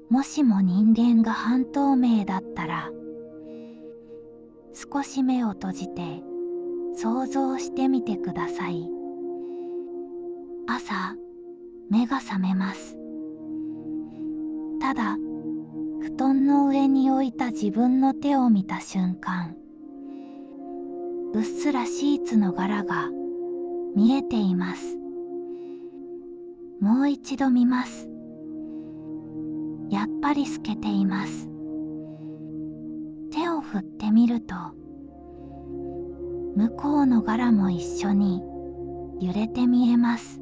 もしも人間が半透明だったら、少し目を閉じて想像してみてください。朝、目が覚めます。ただ、布団の上に置いた自分の手を見た瞬間、うっすらシーツの柄が見えています。もう一度見ます。やっぱり透けています。手を振ってみると、向こうの柄も一緒に揺れて見えます。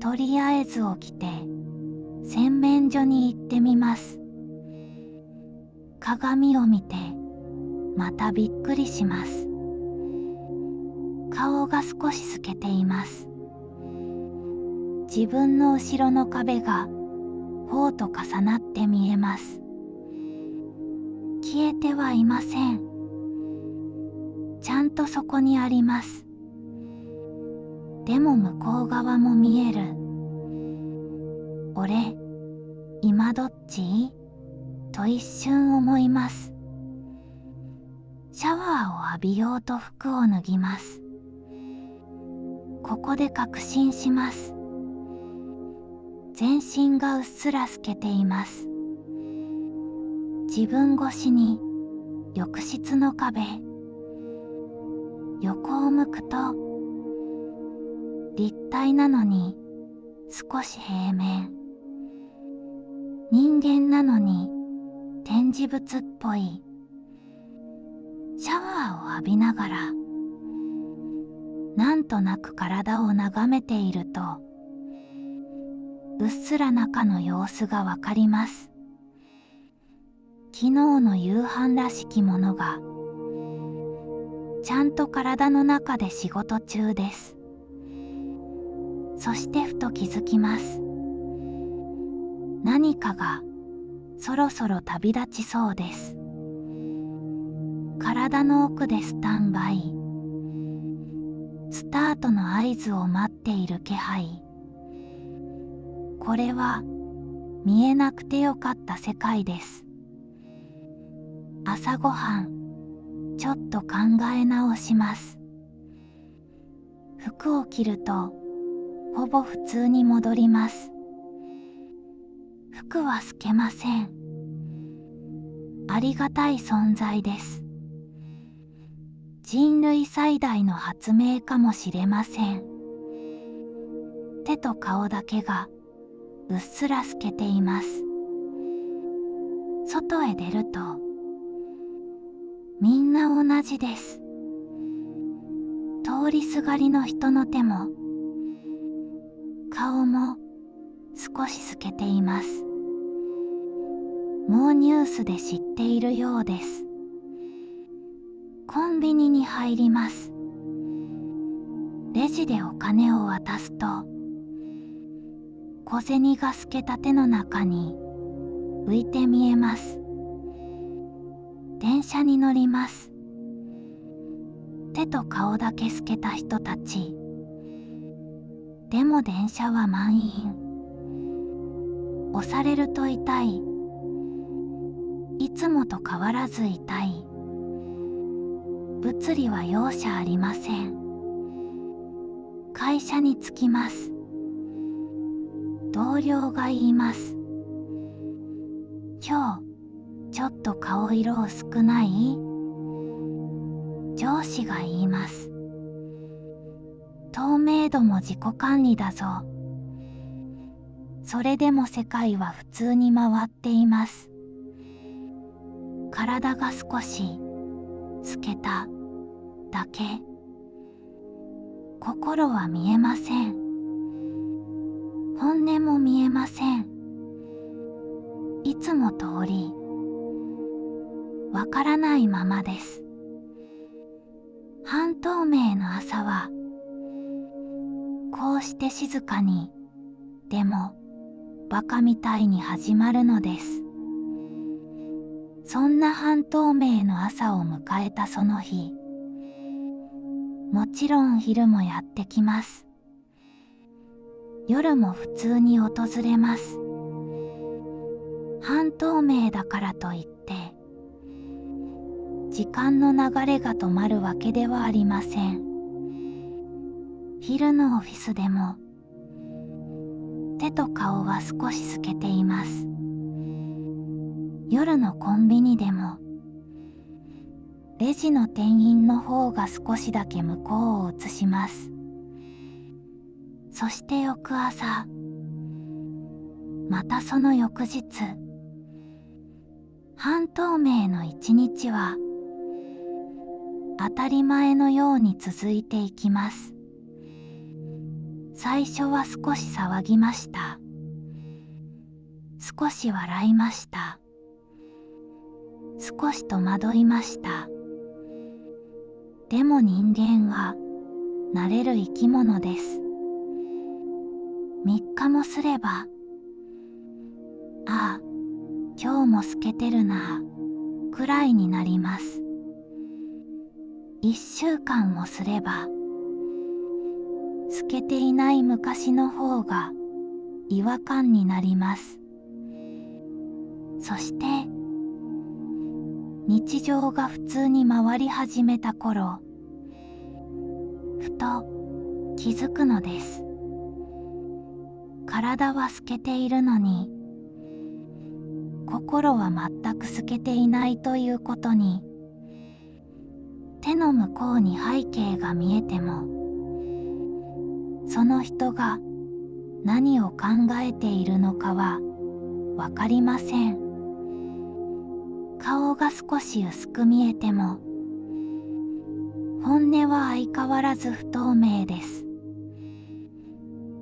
とりあえず起きて洗面所に行ってみます。鏡を見てまたびっくりします。顔が少し透けています。自分の後ろの壁が頬と重なって見えます。消えてはいません。ちゃんとそこにあります。でも向こう側も見える。俺、今どっち？と一瞬思います。シャワーを浴びようと服を脱ぎます。ここで確信します。全身がうっすら透けています。自分越しに浴室の壁、横を向くと立体なのに少し平面、人間なのに展示物っぽい。シャワーを浴びながらなんとなく体を眺めていると、うっすら中の様子がわかります。昨日の夕飯らしきものがちゃんと体の中で仕事中です。そしてふと気づきます。何かがそろそろ旅立ちそうです。体の奥でスタンバイ、スタートの合図を待っている気配。これは見えなくてよかった世界です。朝ごはん、ちょっと考え直します。服を着るとほぼ普通に戻ります。服は透けません。ありがたい存在です。人類最大の発明かもしれません。手と顔だけがうっすら透けています。外へ出るとみんな同じです。通りすがりの人の手も顔も少し透けています。もうニュースで知っているようです。コンビニに入ります。レジでお金を渡すと、小銭が透けた手の中に浮いて見えます。電車に乗ります。手と顔だけ透けた人たち。でも電車は満員。押されると痛い。いつもと変わらず痛い。物理は容赦ありません。会社に着きます。同僚が言います。今日、ちょっと顔色薄くない？上司が言います。透明度も自己管理だぞ。それでも世界は普通に回っています。体が少し透けただけ。心は見えません。本音も見えません。いつも通りわからないままです。半透明の朝はこうして静かに、でもバカみたいに始まるのです。そんな半透明の朝を迎えたその日、もちろん昼もやってきます。夜も普通に訪れます。半透明だからといって時間の流れが止まるわけではありません。昼のオフィスでも手と顔は少し透けています。夜のコンビニでもレジの店員の方が少しだけ向こうを映します。そして翌朝、またその翌日、半透明の一日は当たり前のように続いていきます。最初は少し騒ぎました。少し笑いました。少し戸惑いました。でも人間は慣れる生き物です。3日もすれば、ああ、今日も透けてるなあ、くらいになります。1週間もすれば、透けていない昔の方が違和感になります。そして、日常が普通に回り始めた頃、ふと気づくのです。体は透けているのに、心は全く透けていないということに。手の向こうに背景が見えても、その人が何を考えているのかはわかりません。顔が少し薄く見えても、本音は相変わらず不透明です。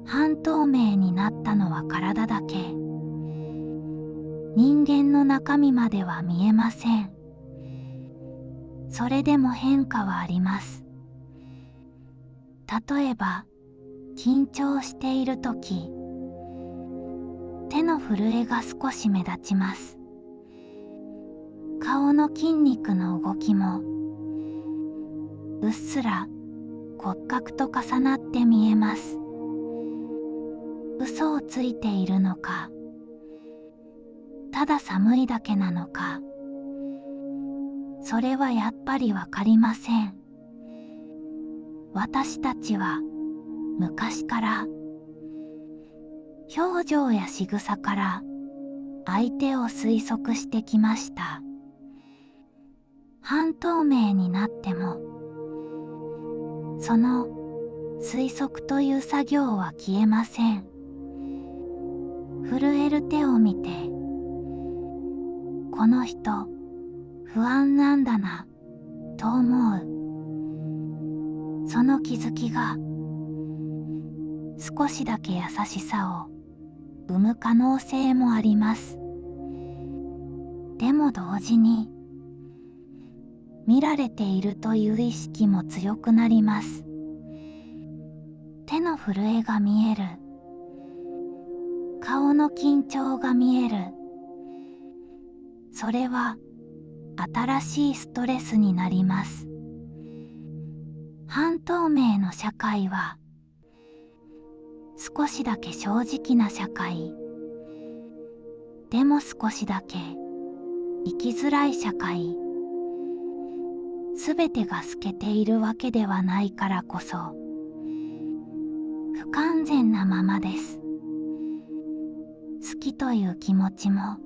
半透明になったのは体だけ。人間の中身までは見えません。それでも変化はあります。例えば、緊張しているとき、手の震えが少し目立ちます。顔の筋肉の動きも、うっすら骨格と重なって見えます。嘘をついているのか、ただ寒いだけなのか、それはやっぱりわかりません。私たちは昔から表情や仕草から相手を推測してきました。半透明になっても、その推測という作業は消えません。震える手を見て、この人不安なんだなと思う。その気づきが少しだけ優しさを生む可能性もあります。でも同時に見られているという意識も強くなります。手の震えが見える。顔の緊張が見える。それは新しいストレスになります。半透明の社会は少しだけ正直な社会。でも少しだけ生きづらい社会。すべてが透けているわけではないからこそ不完全なままです。好きという気持ちも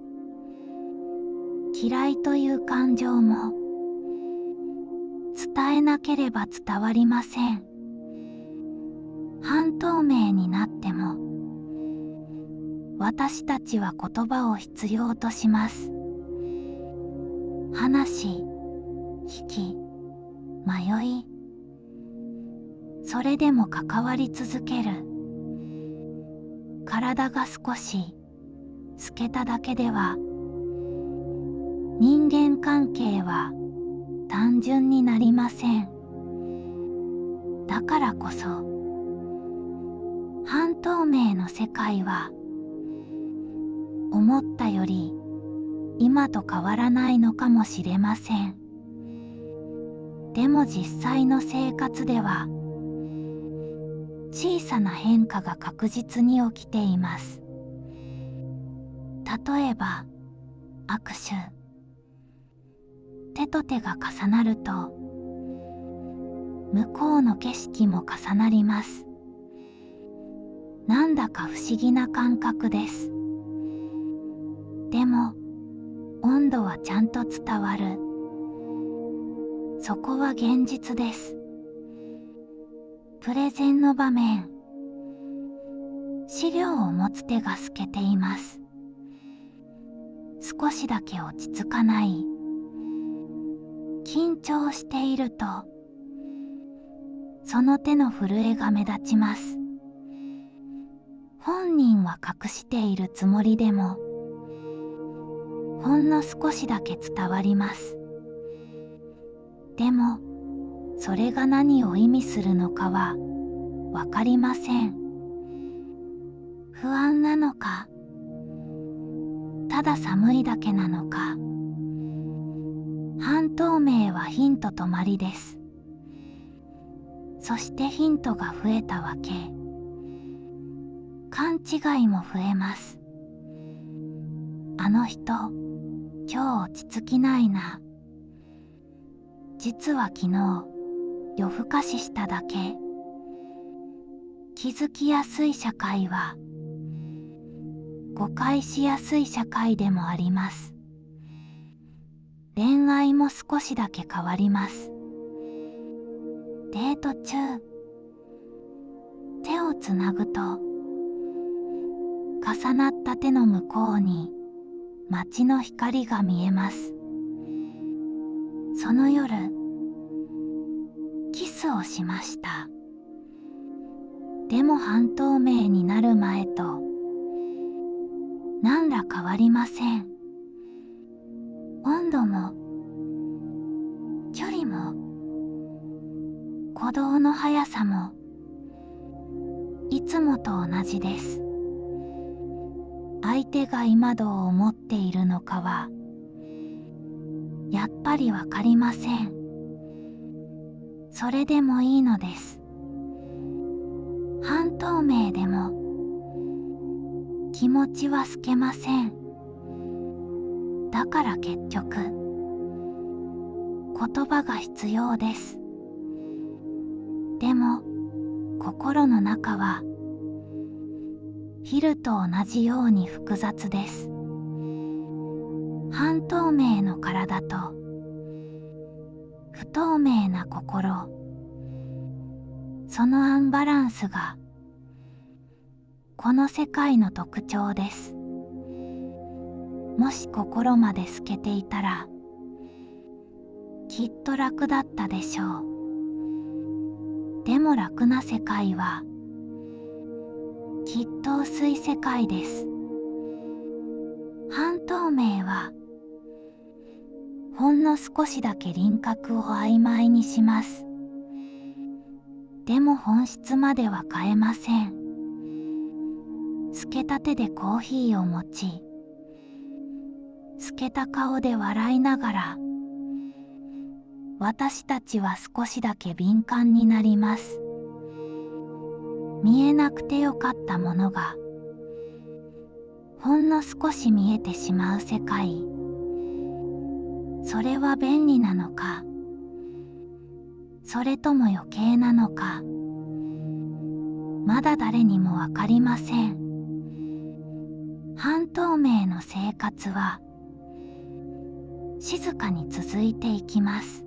嫌いという感情も伝えなければ伝わりません。半透明になっても私たちは言葉を必要とします。話し、引き、迷い、それでも関わり続ける。体が少し透けただけでは人間関係は単純になりません。だからこそ半透明の世界は思ったより今と変わらないのかもしれません。でも実際の生活では小さな変化が確実に起きています。例えば握手。手と手が重なると、向こうの景色も重なります。なんだか不思議な感覚です。でも、温度はちゃんと伝わる。そこは現実です。プレゼンの場面。資料を持つ手が透けています。少しだけ落ち着かない。緊張していると、その手の震えが目立ちます。本人は隠しているつもりでも、ほんの少しだけ伝わります。でも、それが何を意味するのかはわかりません。不安なのか、ただ寒いだけなのか。半透明はヒント止まりです。そしてヒントが増えたわけ。勘違いも増えます。あの人、今日落ち着きないな。実は昨日、夜更かししただけ。気づきやすい社会は、誤解しやすい社会でもあります。恋愛も少しだけ変わります。デート中、手をつなぐと、重なった手の向こうに街の光が見えます。その夜、キスをしました。でも半透明になる前と何ら変わりません。温度も距離も鼓動の速さもいつもと同じです。相手が今どう思っているのかはやっぱりわかりません。それでもいいのです。半透明でも気持ちは透けません。だから結局言葉が必要です。でも心の中は昼と同じように複雑です。半透明の体と不透明な心、そのアンバランスがこの世界の特徴です。もし心まで透けていたらきっと楽だったでしょう。でも楽な世界はきっと薄い世界です。半透明はほんの少しだけ輪郭を曖昧にします。でも本質までは変えません。透けた手でコーヒーを持ち、透けた顔で笑いながら、私たちは少しだけ敏感になります。見えなくてよかったものが、ほんの少し見えてしまう世界。それは便利なのか、それとも余計なのか、まだ誰にもわかりません。半透明の生活は静かに続いていきます。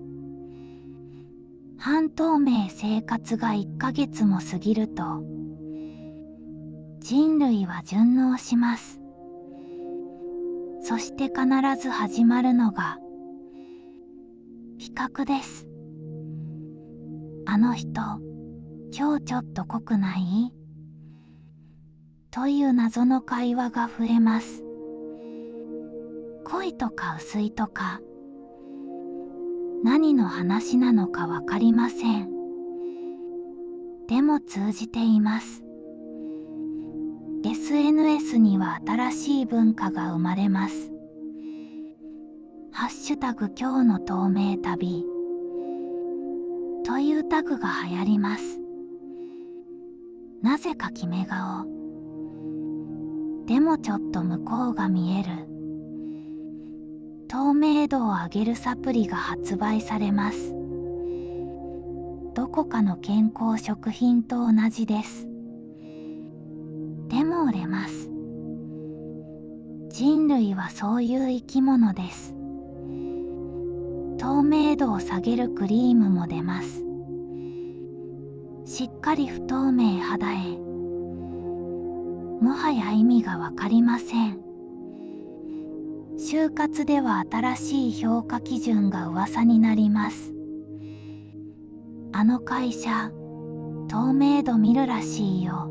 半透明生活が1ヶ月も過ぎると人類は順応します。そして必ず始まるのが比較です。あの人、今日ちょっと濃くない？という謎の会話が増えます。濃いとか薄いとか、何の話なのかわかりません。でも通じています。SNS には新しい文化が生まれます。ハッシュタグ今日の透明旅というタグが流行ります。なぜか決め顔。でもちょっと向こうが見える。透明度を上げるサプリが発売されます。どこかの健康食品と同じです。でも売れます。人類はそういう生き物です。透明度を下げるクリームも出ます。しっかり不透明肌へ。もはや意味がわかりません。就活では新しい評価基準が噂になります。あの会社、透明度見るらしいよ。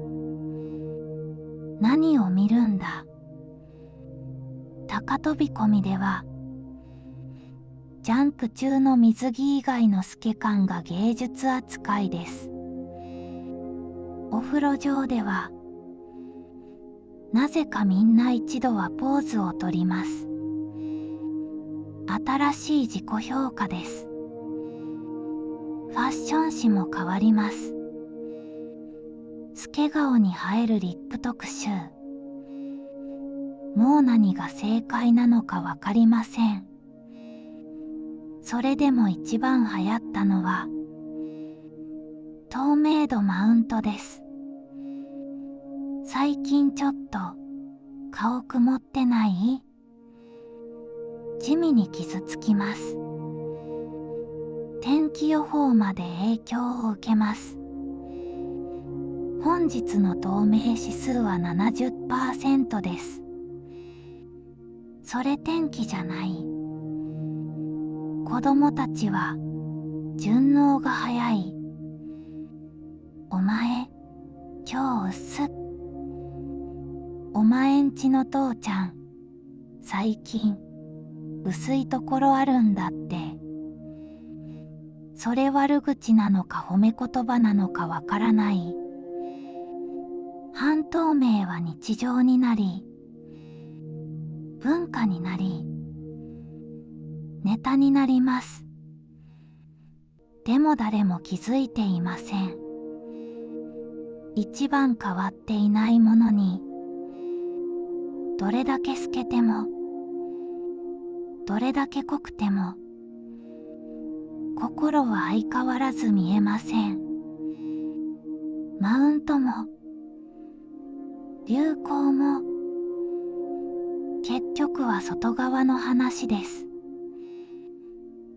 何を見るんだ。高飛び込みでは、ジャンプ中の水着以外の透け感が芸術扱いです。お風呂上では、なぜかみんな一度はポーズをとります。新しい自己評価です。ファッション誌も変わります。透け顔に映えるリップ特集。もう何が正解なのかわかりません。それでも一番流行ったのは透明度マウントです。最近ちょっと顔曇ってない？地味に傷つきます。天気予報まで影響を受けます。本日の透明指数は 70% です。それ天気じゃない。子供たちは順応が早い。お前、今日薄っ。お前んちの父ちゃん、最近薄いところあるんだって。それ悪口なのか褒め言葉なのかわからない。半透明は日常になり、文化になり、ネタになります。でも誰も気づいていません。一番変わっていないものに、どれだけ透けても、どれだけ濃くても、心は相変わらず見えません。マウントも、流行も、結局は外側の話です。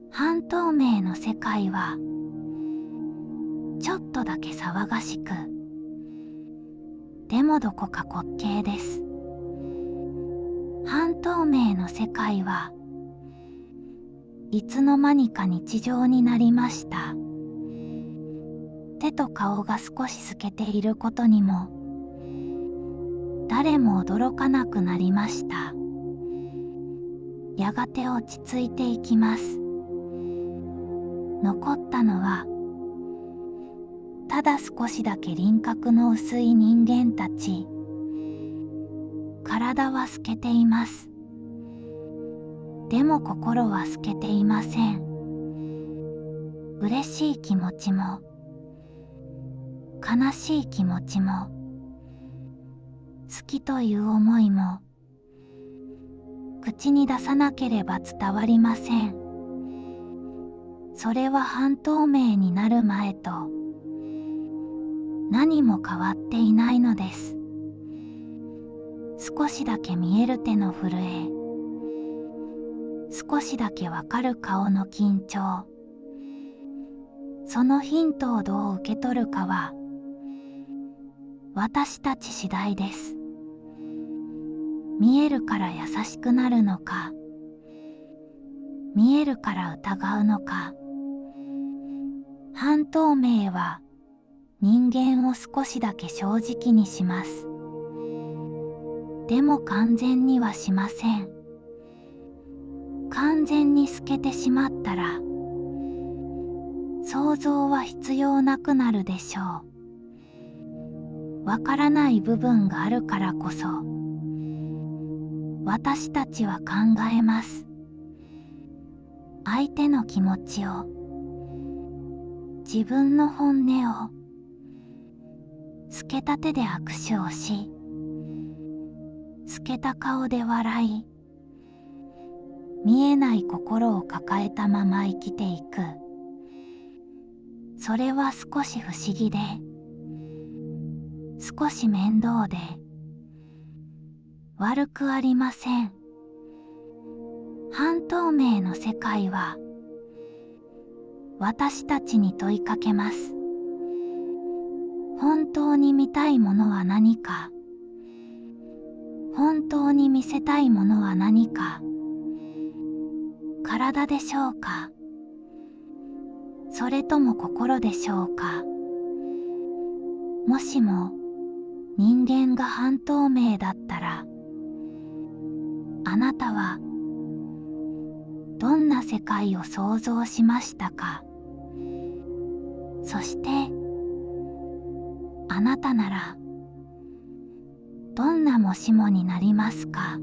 半透明の世界は、ちょっとだけ騒がしく、でもどこか滑稽です。半透明の世界はいつの間にか日常になりました。手と顔が少し透けていることにも誰も驚かなくなりました。やがて落ち着いていきます。残ったのはただ少しだけ輪郭の薄い人間たち。体は透けています。でも心は透けていません。嬉しい気持ちも悲しい気持ちも好きという思いも口に出さなければ伝わりません。それは半透明になる前と何も変わっていないのです。少しだけ見える手の震え、少しだけわかる顔の緊張、そのヒントをどう受け取るかは私たち次第です。見えるから優しくなるのか、見えるから疑うのか。半透明は人間を少しだけ正直にします。でも完全にはしません。完全に透けてしまったら想像は必要なくなるでしょう。わからない部分があるからこそ私たちは考えます。相手の気持ちを、自分の本音を、透けた手で握手をし、透けた顔で笑い、見えない心を抱えたまま生きていく。それは少し不思議で、少し面倒で、悪くありません。半透明の世界は、私たちに問いかけます。本当に見たいものは何か。本当に見せたいものは何か。体でしょうか。それとも心でしょうか。もしも人間が半透明だったら、あなたはどんな世界を想像しましたか。そしてあなたならどんなもしもになりますか。